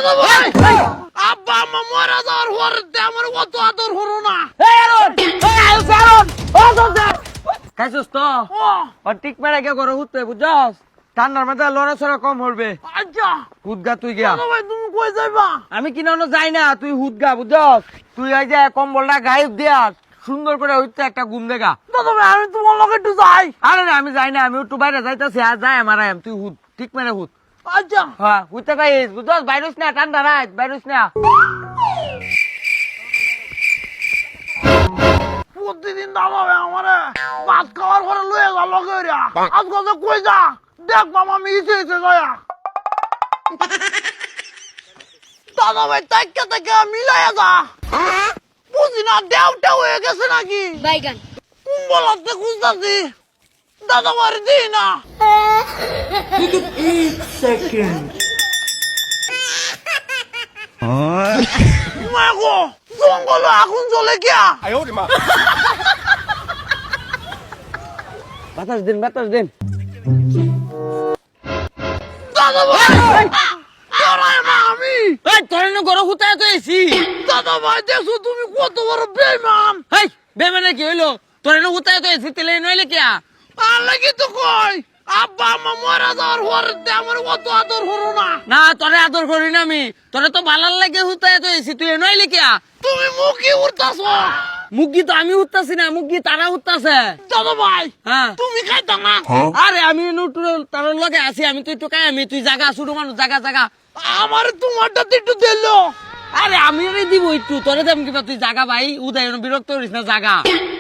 দাদা ভাই আব্বা আম্মা মারা যাওয়ার পরে আমার কত আদর হলো না। খাইছিস তো টিক মেরে কে করে উঠতে বুঝছস ঠান্ডার মধ্যে লড়াচড়া কম হইবে। আচ্ছা হুদগা তুই গিয়া দাদা ভাই তুমি কই যাইবা? আমি কিনা যাই না, তুই হুদগা বুঝছস। তুই এই যে কম্বলটা গায়ে দিয়া সুন্দর করে উঠতে একটা ঘুম দেখা। দাদা ভাই আমি তোমার লগে একটু যাই। আরে না আমি যাই না, আমি একটু বাইরে যাইতেছি আর যাই আমার তুই হুদ ঠিক মেরে হুদ। আচ্ছা হ্যাঁ উঠতে গাইস বুঝছস, বাইরস না ঠান্ডা রাত বাইরস না। প্রতিদিন দাদা ভাই আমারে ভাত খাওয়ার পরে লয়ে যা লগে আজকে যে কই যা দেখ মামা আমি ইসে যায়া দাদা ভাই তাইকা তাইকা মিলাইয়া যা। বুঝি না দেওটা হয়ে গেছে নাকি বাইগান কুম্বলাতে খুঁজতাছি দাদা ভাই দি না। মাগো জঙ্গল আগুন জ্বলে গিয়া। বাতাস দিন বাতাস দিন। দাদা ভাই ডরাই না আমি। এই তোর না গরু হুতায় তো এসি। দাদা ভাই দেখো তুমি কত বড় বেঈমান। এই বেমানে কি হইলো? তোর না হুতায় তো এসি তেলে নইলে কিয়া? আর লাগি তো কই আব্বা আম্মা মারা যাওয়ার পরে আমার কত আদর হলো না। না তোরে আদর করি না আমি, তোরে তো ভালার লাগে হুতায় তো এসি, তুই নইলে কিয়া? তুমি মুখে উঠতাছ। মুগি তো আমি উঠতাছি না, মুগি তারা উঠতাছে। দাদা ভাই হ্যাঁ তুমি খাইতা না। আরে আমি তার লগে আছি, আমি তো একটু কাই আমি তুই জাগা শুরু মানুষ জাগা জাগা। আমার তোমারটা একটু দিল। আরে আমি দিব একটু তোরে দেম কিবা, তুই জাগা ভাই উদয় বিরক্ত করিস না জাগা।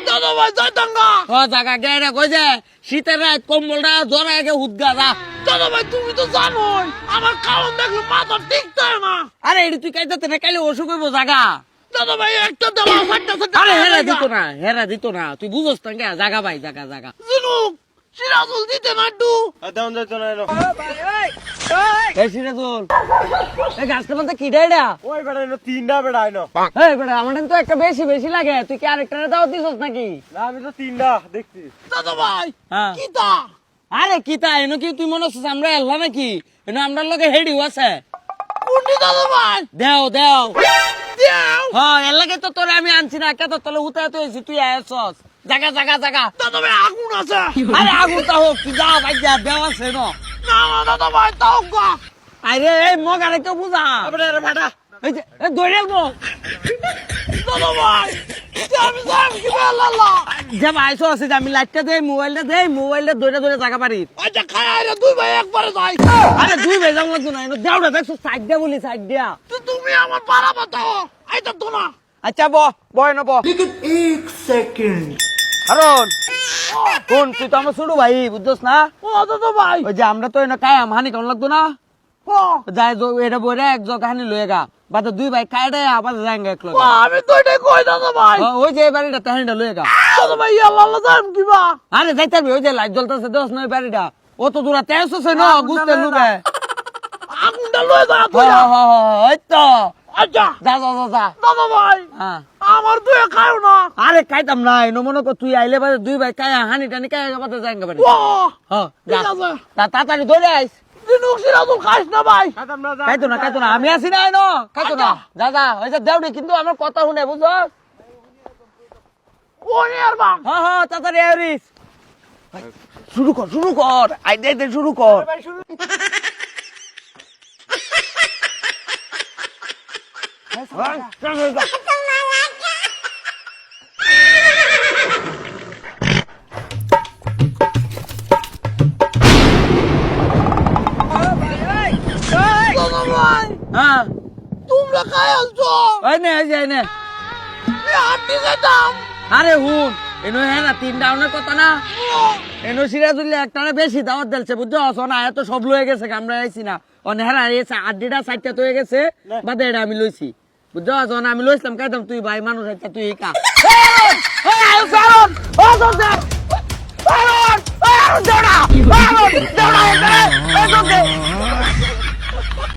দাদা ভাই যাইতাঙ্গা। ও জাগা গেড়ে কই যে শীতের রাত কম্বলটা জরা আগে হুদগা যা। দাদা ভাই তুমি তো জানোই আমার খাওয়ান দেখলে মাথা টিকতে না। আরে এটি তুই কাইতে না কাইলে অসুখ হইব জাগা। দাদা ভাই একটা দেওয়া সাতটা আরে হেরা দিত না তুই বুঝস না কে জাগা ভাই জাগা জাগা। জিনুক সিরাজুল দিতে না একটু। এই সিরাজুল এই গাছটা মধ্যে কি ডাইডা? ওই বেটা এনো তিনটা বেটা এনো। এই বেটা আমার তো একটা বেশি বেশি লাগে, তুই কি আরেকটা দাও দিছস নাকি? না আমি তো তিনটা দেখছি। দাদা ভাই হ্যাঁ কিতা আরে কিতা এনো কি তুই মনে হচ্ছে আমরা এল্লা নাকি? এনো আমরার লগে হেডিও আছে। কোনটি দাদা ভাই দেও দেও দেও। হ্যাঁ এর লাগে তো তোরে আমি আনছি না, কে তো তলে হুতায় তো এসি তুই আয়ছস জাগা জাগা জাগা। দাদা ভাই আগুন আছে। আরে আগুনটা হোক তুই যা ভাই যা দেও আছে ন। না না দাদা ভাই তাও গা। আরে এই মগারে তো বুঝা বেটা এই যে দৌড়ে গো দাদা ভাই আমি যাম কি বেলালা। যে ভাইছো আছে যে আমি লাইটটা দেই মোবাইলটা দৌড়ে দৌড়ে জাগা পারি। আচ্ছা খায় আরে দুই ভাই একবারে যাই। আরে দুই ভাই যাও লাগতো না এনো দেওড়া দেখছো সাইড দিয়া বলি সাইড দিয়া। তো তুমি আমার পাড়া বাতাও আইতা তো না। আচ্ছা বয় নব কারণ কোন তুই তো আমার ছোট ভাই বুঝছস না। ও দাদা ভাই ওই যে আমরা তো এনে কায়াম হানি কেমন লাগতো না। ও যাই এটা বইরে এক জগ হানি লয়ে গা বাদ দুই ভাই কায়ডা আবার যাঙ্গা এক লগে। আমি তো এটাই কই দাদা ভাই। ওই যে বাড়িটা তাহানিটা লয়ে গা। দাদা ভাই আল্লাহ যাম কিবা। আরে যাইতাবি ওই যে লাইট জ্বলতেছে দোষ নয় বাড়িটা ও তো দূরা তেজ আছে না গুছতে লুবে। আগুনটা লয়ে যা তুই। ওই তো আচ্ছা যা যা যা যা। দাদা ভাই হ্যাঁ আমার তুই খাও না। আরে খাইতাম না এনো মনে কর তুই আইলে বাদে দুই ভাই কায়া হানি টানি কায়া বাদে যাঙ্গা বাড়ি। ও হ্যাঁ যা ঠিক আছে। তাড়াতাড়ি ধরে আইস। জিনুক সিরাজুল খাইস না ভাই। খাইতো না আমি আছি না এনো খাইতো না যা যা ওই যে দেউড়ি কিন্তু আমার কথা শুনে বুঝছস। ও নিয়ার বাম। হ্যাঁ তাড়াতাড়ি আইরিস শুরু কর আই দে শুরু কর। দাদা ভাই হ্যাঁ তোমরা খাই আলছো। ওই নে এই নে হাঁটি যেতাম। আরে হুন এনো হ্যাঁ না তিন ডাউনের কথা না। এনো সিরাজুল্লাহ একটানে বেশি দাওয়াত দিলছে বুঝছস। না এত সব লয়ে গেছে আমরা আইছি না অনে হ্যাঁ এসে আড্ডিটা সাইডটা তো হয়ে গেছে বাদে এটা আমি লইছি বুঝছস। আমি লইছিলাম কাইতাম তুই ভাই মানুষ একটা তুই কা। দৌড়া